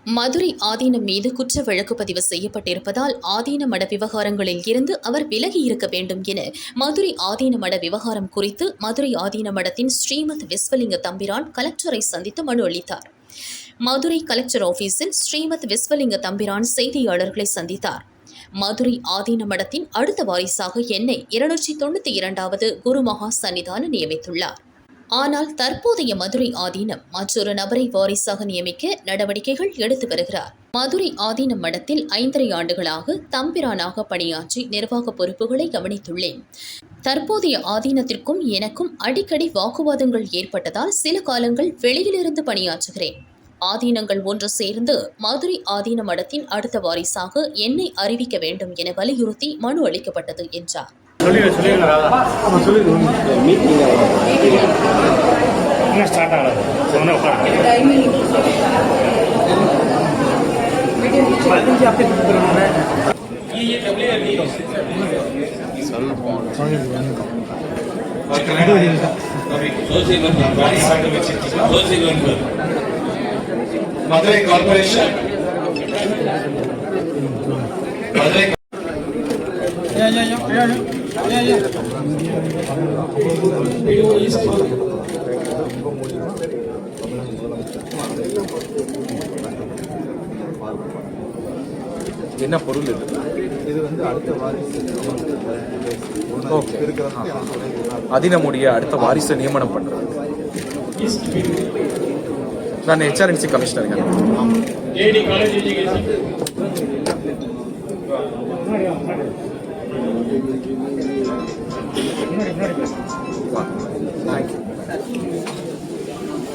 மதுரை ஆதீனம் மீது குற்ற வழக்கு பதிவு செய்யப்பட்டிருப்பதால் ஆதீன மட விவகாரங்களில் இருந்து அவர் விலகி இருக்க வேண்டும் என மதுரை ஆதீன மட விவகாரம் குறித்து மதுரை ஆதீன மடத்தின் ஸ்ரீமத் விஸ்வலிங்க தம்பிரான் கலெக்டரை சந்தித்து மனு அளித்தார். மதுரை கலெக்டர் ஆபீஸில் ஸ்ரீமத் விஸ்வலிங்க தம்பிரான் செய்தியாளர்களை சந்தித்தார். மதுரை ஆதீன மடத்தின் அடுத்த வாரிசாக என்னை 292வது குருமகா சன்னிதானம் நியமித்துள்ளார். ஆனால் தற்போதைய மதுரை ஆதீனம் மற்றொரு நபரை வாரிசாக நியமிக்க நடவடிக்கைகள் எடுத்து வருகிறார். மதுரை ஆதீனம் மடத்தில் 5.5 ஆண்டுகளாக தம்பிரானாக பணியாற்றி நிர்வாக பொறுப்புகளை கவனித்துள்ளேன். தற்போதைய ஆதீனத்திற்கும் எனக்கும் அடிக்கடி வாக்குவாதங்கள் ஏற்பட்டதால் சில காலங்கள் வெளியிலிருந்து பணியாற்றுகிறேன். ஆதீனங்கள் ஒன்று சேர்ந்து மதுரை ஆதீன மடத்தின் அடுத்த வாரிசாக என்னை அறிவிக்க வேண்டும் என வலியுறுத்தி மனு அளிக்கப்பட்டது என்றார். மதுரை கார்பரேஷன் மதுரை என்ன பொருள் இது வந்து அடுத்த வாரிசு அதினமுடைய அடுத்த வாரிசை நியமனம் பண்றது. நான் HRNC கமிஷனர்.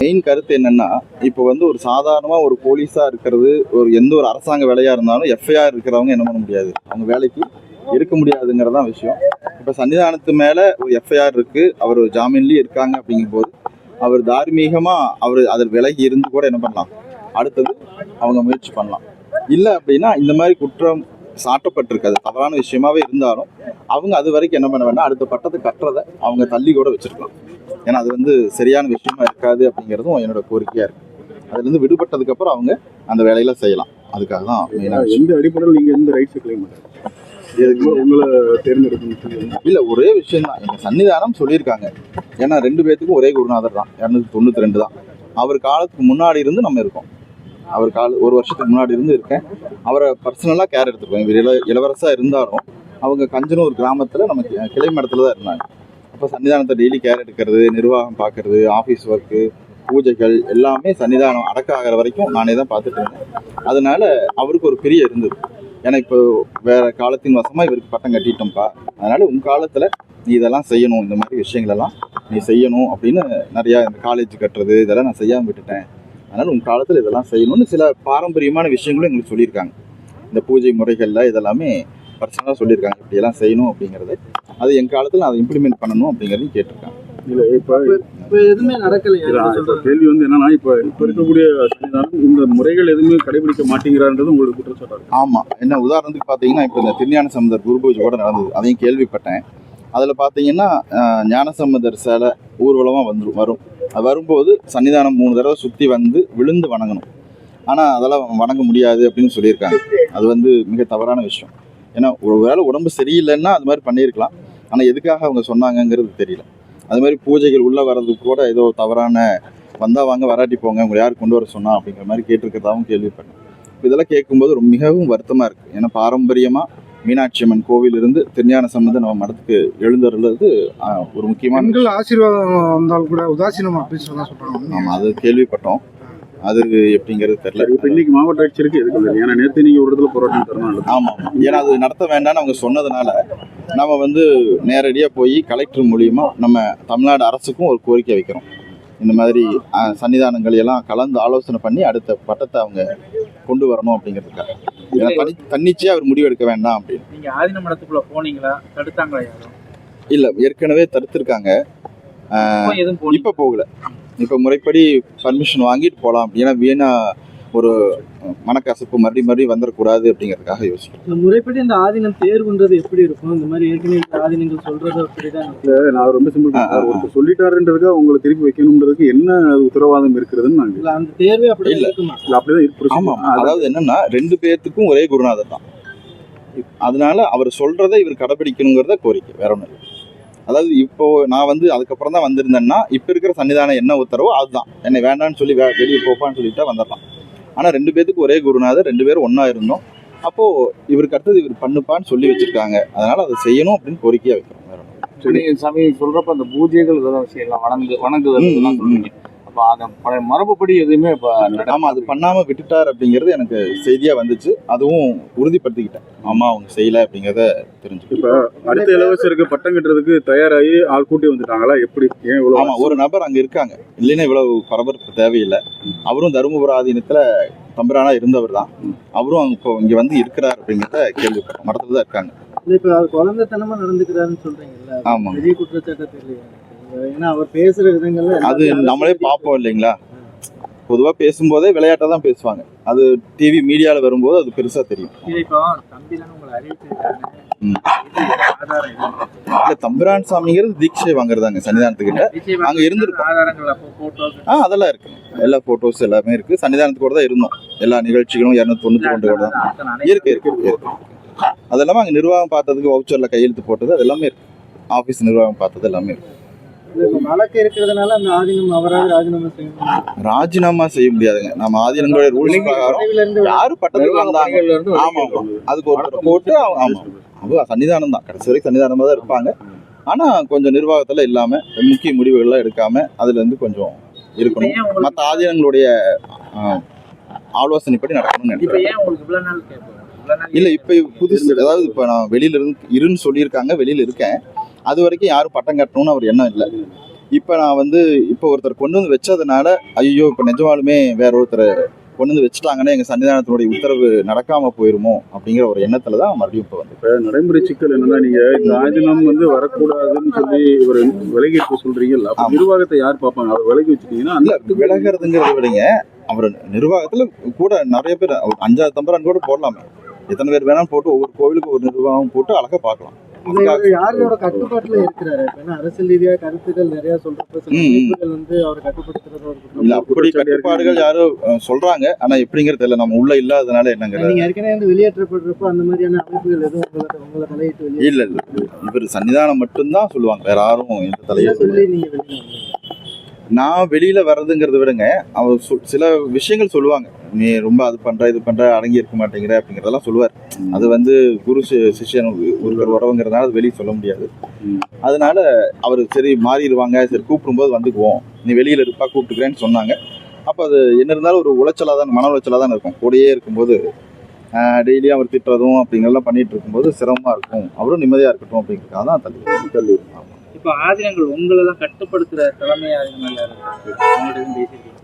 மெயின் கருத்து என்னன்னா, இப்போ வந்து ஒரு சாதாரணமாக ஒரு போலீஸாக இருக்கிறது, எந்த ஒரு அரசாங்க வேலையாக இருந்தாலும் எஃப்ஐஆர் இருக்கிறவங்க என்ன பண்ண முடியாது, அவங்க வேலைக்கு எடுக்க முடியாதுங்கிறதான் விஷயம். இப்போ சன்னிதானத்து மேலே ஒரு எஃப்ஐஆர் இருக்குது, அவர் ஜாமீன்லேயே இருக்காங்க. அப்படிங்கும்போது அவர் தார்மீகமாக அவர் அதில் விலகி இருந்து கூட என்ன பண்ணலாம், அடுத்தது அவங்க முயற்சி பண்ணலாம். இல்லை அப்படின்னா இந்த மாதிரி குற்றம் சாட்டப்பட்டிருக்காது தவறான விஷயமாவே இருந்தாலும் அவங்க அது வரைக்கும் என்ன பண்ண வேண்டாம், அடுத்த பட்டத்தை கட்டுறதை அவங்க தள்ளி கூட வச்சிருக்கலாம். ஏன்னா அது வந்து சரியான விஷயமா இருக்காது அப்படிங்கிறதும் என்னோட கோரிக்கையா இருக்கு. அதுலேருந்து விடுபட்டதுக்கு அப்புறம் அவங்க அந்த வேலையில செய்யலாம். அதுக்காக தான் எந்த அடிப்படையில் நீங்க எந்த ரைட்ஸ் கிளைம் உங்களை தேர்ந்தெடுக்கணும் இல்லை, ஒரே விஷயம் தான். எங்க சன்னிதானம் சொல்லியிருக்காங்க. ஏன்னா 2 பேத்துக்கும் ஒரே குருநாதர் தான், 292 தான். அவர் காலத்துக்கு முன்னாடி இருந்து நம்ம இருக்கோம். அவர் ஒரு வருஷத்துக்கு முன்னாடி இருந்து இருக்கேன். அவரை பர்சனலாக கேர் எடுத்துருக்கோம். இவர் இளவரசா இருந்தாலும் அவங்க கஞ்சனூர் கிராமத்தில் நம்ம கிளை மடத்தில் தான் இருந்தாங்க. அப்போ சன்னிதானத்தை டெய்லி கேர் எடுக்கிறது, நிர்வாகம் பார்க்கறது, ஆஃபீஸ் ஒர்க்கு, பூஜைகள் எல்லாமே சன்னிதானம் அடக்க ஆகிற வரைக்கும் நானே தான் பார்த்துட்டு இருந்தேன். அதனால அவருக்கு ஒரு பிரிய இருந்தது. ஏன்னா இப்போ வேற காலத்தின் வசமாக இவருக்கு பட்டம் கட்டிட்டோம்ப்பா, அதனால உங்கள் காலத்தில் நீ இதெல்லாம் செய்யணும், இந்த மாதிரி விஷயங்களெல்லாம் நீ செய்யணும் அப்படின்னு நிறையா இந்த காலேஜ் கட்டுறது இதெல்லாம் நான் செய்யாமல் விட்டுட்டேன். அதனால் உங்கள் காலத்தில் இதெல்லாம் செய்யணும்னு சில பாரம்பரியமான விஷயங்களும் எங்களுக்கு சொல்லியிருக்காங்க. இந்த பூஜை முறைகளில் இதெல்லாமே பர்சனலாக சொல்லியிருக்காங்க, இப்படியெல்லாம் செய்யணும் அப்படிங்கிறது. அது எங்கள் காலத்தில் நான் அதை இம்ப்ளிமெண்ட் பண்ணணும் அப்படிங்கிறதையும் கேட்டிருக்காங்க. இல்லை இப்போ எதுவுமே நடக்கலையா? கேள்வி வந்து என்னன்னா, இப்போ இருக்கக்கூடிய சன்னிதானம் இந்த முறைகள் எதுவுமே கடைபிடிக்க மாட்டேங்கிறான்றது உங்களுக்கு குற்றச்சாட்டு. ஆமாம், என்ன உதாரணத்துக்கு பார்த்தீங்கன்னா, இப்போ இந்த திருஞான சம்பந்தர் குரு பூஜை கூட நடந்தது, அதையும் கேள்விப்பட்டேன். அதில் பார்த்தீங்கன்னா ஞானசம்பந்தர் சிலை ஊர்வலமாக வரும். அது வரும்போது சன்னிதானம் 3 தடவை சுற்றி வந்து விழுந்து வணங்கணும். ஆனால் அதெல்லாம் வணங்க முடியாது அப்படின்னு சொல்லியிருக்காங்க. அது வந்து மிக தவறான விஷயம். ஏன்னா ஒரு வேளை உடம்பு சரியில்லைன்னா அது மாதிரி பண்ணியிருக்கலாம். ஆனால் எதுக்காக அவங்க சொன்னாங்கங்கிறது தெரியல. அது மாதிரி பூஜைகள் உள்ளே வர்றதுக்கு கூட ஏதோ தவறான வந்தால் வாங்க வராட்டி போங்க, உங்களை யார் கொண்டு வர சொன்னா அப்படிங்கிற மாதிரி கேட்டிருக்கிறதாகவும் கேள்விப்பட்டேன். இதெல்லாம் கேட்கும்போது மிகவும் வருத்தமாக இருக்குது. ஏன்னா பாரம்பரியமாக மீனாட்சி அம்மன் கோவிலிருந்து திருஞான சம்பந்தர் நம்ம மடத்துக்கு எழுந்தருளது ஒரு முக்கியமான ஆசீர்வாதம் வந்தாலும் கூட உதாசீனம் அப்படின்னு சொல்றாங்க. ஆமாம், அது கேள்விப்பட்டோம். அது எப்படிங்கிறது தெரியல. இப்போ இன்னைக்கு மாவட்ட ஆட்சியருக்கு எதுக்கு, ஏன்னா நேற்று நீங்கள் ஒரு இடத்துல போராட்டம் தரணும். ஆமாம், ஏன்னா அது நடத்த வேண்டாம்னு அவங்க சொன்னதுனால நம்ம வந்து நேரடியாக போய் கலெக்டர் மூலியமாக நம்ம தமிழ்நாடு அரசுக்கும் ஒரு கோரிக்கை வைக்கிறோம். இந்த மாதிரி சன்னிதானங்கள் எல்லாம் கலந்து ஆலோசனை பண்ணி அடுத்த பட்டத்தை அவங்க கொண்டு வரணும் அப்படிங்கிறதுக்காக. ஏன்னா தன்னிச்சையாக அவர் முடிவு எடுக்க வேண்டாம் அப்படின்னு. நீங்கள் ஆதீன மடத்துக்குள்ள போனீங்களா, தடுத்தாங்களா யாரும்? இல்லை, ஏற்கனவே தடுத்திருக்காங்க. இப்போ போகல. இப்போ முறைப்படி பர்மிஷன் வாங்கிட்டு போகலாம். ஏன்னா வீணா ஒரு மனக்கசப்பு மறுபடியும் வந்துடக்கூடாது அப்படிங்கிறதுக்காக யோசிக்கிறோம். இந்த முறைப்படி இந்த ஆதீனம் தேர்வுன்றது எப்படி இருக்கும்? இந்த மாதிரி ஏற்கனவே இந்த ஆதீனங்கள் சொல்றது அப்படிதான் நான் ரொம்ப சிம்பிள் ஒருத்தர் சொல்லிட்டாருன்றதுக்கு உங்களை திருப்பி வைக்கணும்ன்றதுக்கு என்ன உத்தரவாதம் இருக்கிறதுன்னு நாங்க இல்ல, அந்த தேர்வே அப்படி இருக்குமா? இல்ல அப்படிதான் இருக்கு. ஆமா, அதாவது என்னன்னா 2 பேர்த்துக்கும் ஒரே குருநாதர் தான். அதனால அவர் சொல்றதை இவர் கடைபிடிக்கணுங்கிறத கோரிக்கை, வேற ஒன்றும் இல்லை. அதாவது இப்போ நான் அதுக்கப்புறம் தான் வந்திருந்தேன்னா இப்போ இருக்கிற சன்னிதானம் என்ன உத்தரவோ அதுதான். என்னை வேண்டான்னு சொல்லி வெளியே போப்பான்னு சொல்லிட்டு வந்துடலாம். ஆனால் 2 பேத்துக்கு ஒரே குருநாதர், 2 பேரும் ஒன்றா இருந்தோம். அப்போது இவருக்கு அடுத்தது இவர் பண்ணுப்பான்னு சொல்லி வச்சுருக்காங்க. அதனால் அதை செய்யணும் அப்படின்னு கோரிக்கையாக வைக்கிறோம். வேற சாமி சொல்றப்ப அந்த பூஜைகள் இதெல்லாம் விஷயம் வணங்குதல் இதெல்லாம் சொல்றீங்க. அப்போ அந்த பழைய மரபுப்படி எதுவுமே இப்போ ஆமாம், அது பண்ணாமல் விட்டுட்டார் அப்படிங்கிறது எனக்கு செய்தியாக வந்துச்சு. அதுவும் உறுதிப்படுத்திக்கிட்டேன். ஆமாம், அவங்க செய்யலை அப்படிங்கிறத தெரிஞ்சு. இப்போ அடுத்த இலவசருக்கு பட்டம் கட்டுறதுக்கு தயாராகி ஆள் கூட்டி வந்துட்டாங்களா? எப்படி ஏன் இவ்வளோ? ஆமாம், ஒரு நபர் அங்கே இருக்காங்க. இல்லைன்னா இவ்வளவு பரபரப்பு தேவையில்லை. அவரும் தருமபுர ஆதீனத்தில் தம்பிரானா இருந்தவர் தான். அவரும் இப்போ இங்கே இருக்கிறார் அப்படிங்கிறத கேள்விப்பட்டோம். மடத்தில் தான் இருக்காங்க. இப்போ அவர் குழந்தைத்தனமா நடந்துக்கிறாருன்னு சொல்றீங்கல்ல, ஆமாம், பெரிய குற்றச்சாட்டு தெரியல. ஏன்னா அவர் பேசுற விதங்கள்ல அது நம்மளே பார்ப்போம் இல்லைங்களா? பொதுவாக பேசும்போதே விளையாட்டாக தான் பேசுவாங்க. அது டிவி மீடியாவில் வரும்போது அது பெருசாக தெரியும். இப்போ தம்பி தானே உங்களை அறிவிச்சிருக்காங்க. இல்லை, தம்பிரான் சாமிங்கிறது தீட்சை வாங்குறதாங்க சன்னிதானத்துக்கிட்ட. அங்கே இருந்திருக்கோம். ஆதாரங்கள் அப்போ போட்டோஸ் அதெல்லாம் இருக்கு. எல்லா ஃபோட்டோஸ் எல்லாமே இருக்குது. சன்னிதானத்துக்கு கூட தான் இருந்தோம். எல்லா நிகழ்ச்சிகளும் 292 கூட தான் இருக்கு. அது எல்லாமே அங்கே நிர்வாகம் பார்த்ததுக்கு வவுச்சரில் கையெழுத்து போட்டது அது எல்லாமே இருக்குது. ஆஃபீஸ் நிர்வாகம் பார்த்தது எல்லாமே இருக்குது. வழக்கு இருக்கிறதுனால அந்த ஆதீனம் அவராக ராஜினாமா செய்யணும். ராஜினாமா செய்ய முடியாதுங்க. நம்ம ஆதீனங்களுடைய ரூல்ஸ் பிரகாரம் யாரு பட்டத்துக்கு வந்தாங்க, ஆமாம், அதுக்கு ஒருத்தர் போட்டு ஆமாம், அவங்க சன்னிதானம் தான் கடைசி வரைக்கும் சன்னிதானமாக தான் இருப்பாங்க. ஆனால் கொஞ்சம் நிர்வாகத்தில் இல்லாமல் முக்கிய முடிவுகள்லாம் எடுக்காமல் அதுலேருந்து கொஞ்சம் இருக்கணும். மற்ற ஆதீனங்களுடைய ஆலோசனைப்படி நடக்கணும்னு நினைக்கிறேன். இல்லை, இப்போ புதுசு, அதாவது இப்போ நான் வெளியில இருன்னு சொல்லியிருக்காங்க, வெளியில் இருக்கேன். அது வரைக்கும் யாரும் பட்டம் கட்டணும்னு அவர் எண்ணம் இல்லை. இப்போ நான் இப்போ ஒருத்தர் கொண்டு வந்து வச்சதுனால ஐயோ இப்போ நிஜமாலுமே வேற ஒருத்தர் கொண்டு வந்து வச்சுட்டாங்கன்னா எங்கள் சன்னிதானத்தினுடைய உத்தரவு நடக்காமல் போயிருமோ அப்படிங்கிற ஒரு எண்ணத்தில் தான் மறுபடியும் இப்போ நடைமுறை சிக்கல் என்னன்னா, நீங்கள் இந்த ஆதீனம் வரக்கூடாதுன்னு சொல்லி ஒரு விலகி இருக்க சொல்றீங்கல்ல, அப்போ நிர்வாகத்தை யார் பார்ப்பாங்க? அவர் விலகி வச்சுட்டீங்கன்னா இல்லை, விலகிறதுங்கிறத விடுங்க. அவர் நிர்வாகத்தில் கூட நிறைய பேர் 5 தம்பரான் கூட போடலாமே. எத்தனை பேர் வேணாலும் போட்டு ஒவ்வொரு கோவிலுக்கு ஒரு நிர்வாகம் போட்டு அழகாக பார்க்கலாம். யாரோட கட்டுப்பாட்டுல இருக்கிறாரு? அரசியல் ரீதியா கருத்துக்கள் நிறைய சொல்றப்ப சில அமைப்புகள் அவர் கட்டுப்படுத்துறது இல்ல, அப்படி கட்டுப்பாடுகள் யாரும் சொல்றாங்க. ஆனா எப்படிங்கிறது தெரியல, நம்ம உள்ள இல்லாதனால என்னங்கிறது. நீங்க ஏற்கனவே வெளியேற்றப்படுறப்ப அந்த மாதிரியான அமைப்புகள் எதுவும் உங்களை தலையிட்டு இல்ல இவர் சன்னிதானம் மட்டும்தான் சொல்லுவாங்க, வேற யாரும் எந்த தலையிட்டு சொல்லி நீங்க வெளியே நான் வெளியில வர்றதுங்கிறத விடுங்க. அவர் சில விஷயங்கள் சொல்லுவாங்க. நீ ரொம்ப அது பண்ற இது பண்ற அடங்கி இருக்க மாட்டேங்கிற அப்படிங்கிறதெல்லாம் சொல்லுவார். அது குரு சிஷ்யன் ஒருத்தர் உறவுங்கிறதுனால அது வெளியே சொல்ல முடியாது. அதனால அவர் சரி மாறிடுவாங்க, சரி கூப்பிடும்போது வந்துக்குவோம், நீ வெளியில இருப்பா கூப்பிட்டுக்கிறேன்னு சொன்னாங்க. அப்போ அது என்ன இருந்தாலும் ஒரு உளைச்சலாக தான், மன உளைச்சலாக தான் இருக்கும். கூடயே இருக்கும்போது டெய்லியும் அவர் திட்டுறதும் அப்படிங்கிறதெல்லாம் பண்ணிட்டு இருக்கும்போது சிரமமாக இருக்கும். அவரும் நிம்மதியாக இருக்கட்டும் அப்படிங்கிறதுக்காக தான் தள்ளி. இப்போ ஆதீனங்கள் உங்களெல்லாம் கட்டுப்படுத்துற தலைமை ஆதீனங்கள்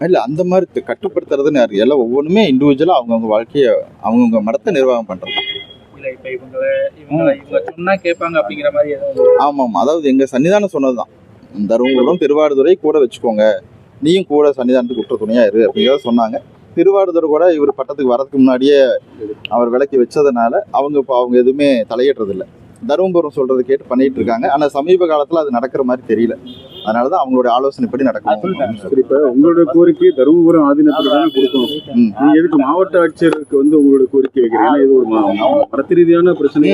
இல்லை, அந்த மாதிரி கட்டுப்படுத்துறதுன்னு யாரு, எல்லாம் ஒவ்வொன்றுமே இண்டிவிஜுவலாக அவங்கவுங்க வாழ்க்கையை அவங்கவுங்க மடத்தை நிர்வாகம் பண்ணுறது. சொன்னா கேட்பாங்க அப்படிங்கிற மாதிரி. ஆமாம், அதாவது எங்கள் சன்னிதானம் சொன்னது தான், தருமபுரம் திருவாடுதுறை கூட வச்சுக்கோங்க, நீயும் கூட சன்னிதானத்துக்கு குற்ற துணையாக இரு அப்படிங்கிறத சொன்னாங்க. திருவாடுதுறை கூட இவர் பட்டத்துக்கு வரதுக்கு முன்னாடியே அவர் விலக்கி வச்சதுனால அவங்க எதுவுமே தலையிடுறதில்லை. தருமபுரம் சொல்றது கேட்டு பண்ணிட்டு இருக்காங்க. ஆனா சமீப காலத்துல அது நடக்கிற மாதிரி தெரியல. அதனாலதான் அவங்களுடைய ஆலோசனைப்படி நடக்கும். இப்ப உங்களுடைய கோரிக்கை தருமபுரம் ஆதீனத்துல தானே கொடுக்கணும். நீங்க எதுக்கு மாவட்ட ஆட்சியருக்கு உங்களுடைய கோரிக்கை வைக்கிறீங்க? இது ஒரு மரத்து ரீதியான பிரச்சனை.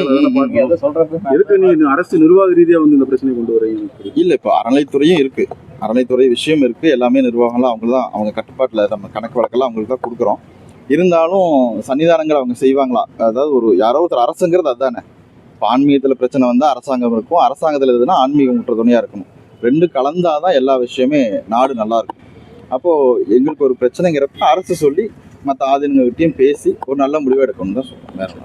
எதுக்கு நீ அரசு நிர்வாக ரீதியா இந்த பிரச்சனை கொண்டு வரீங்க? இல்ல, இப்ப அறநிலைத்துறையும் இருக்கு, அறநிலைத்துறை விஷயம் இருக்கு. எல்லாமே நிர்வாகம்லாம் அவங்க கட்டுப்பாட்டுல நம்ம கணக்கு வழக்கெல்லாம் அவங்களுக்கு தான் கொடுக்குறோம். இருந்தாலும் சன்னிதானங்கள் அவங்க செய்வாங்களா? அதாவது யாரோ ஒருத்தர் அரசுங்கிறது அதுதானே. இப்போ ஆன்மீகத்தில் பிரச்சனை வந்தால் அரசாங்கம் இருக்கும், அரசாங்கத்தில் எதுனா ஆன்மீகம் ஊற்ற துணையாக இருக்கணும். 2 கலந்தாதான் எல்லா விஷயமே நாடு நல்லா இருக்கும். அப்போது எங்களுக்கு ஒரு பிரச்சனைங்கிறப்ப அரசு சொல்லி மற்ற ஆதீனங்கள்கிட்டையும் பேசி ஒரு நல்ல முடிவை எடுக்கணும்னு தான் சொல்லுவோம். வேறு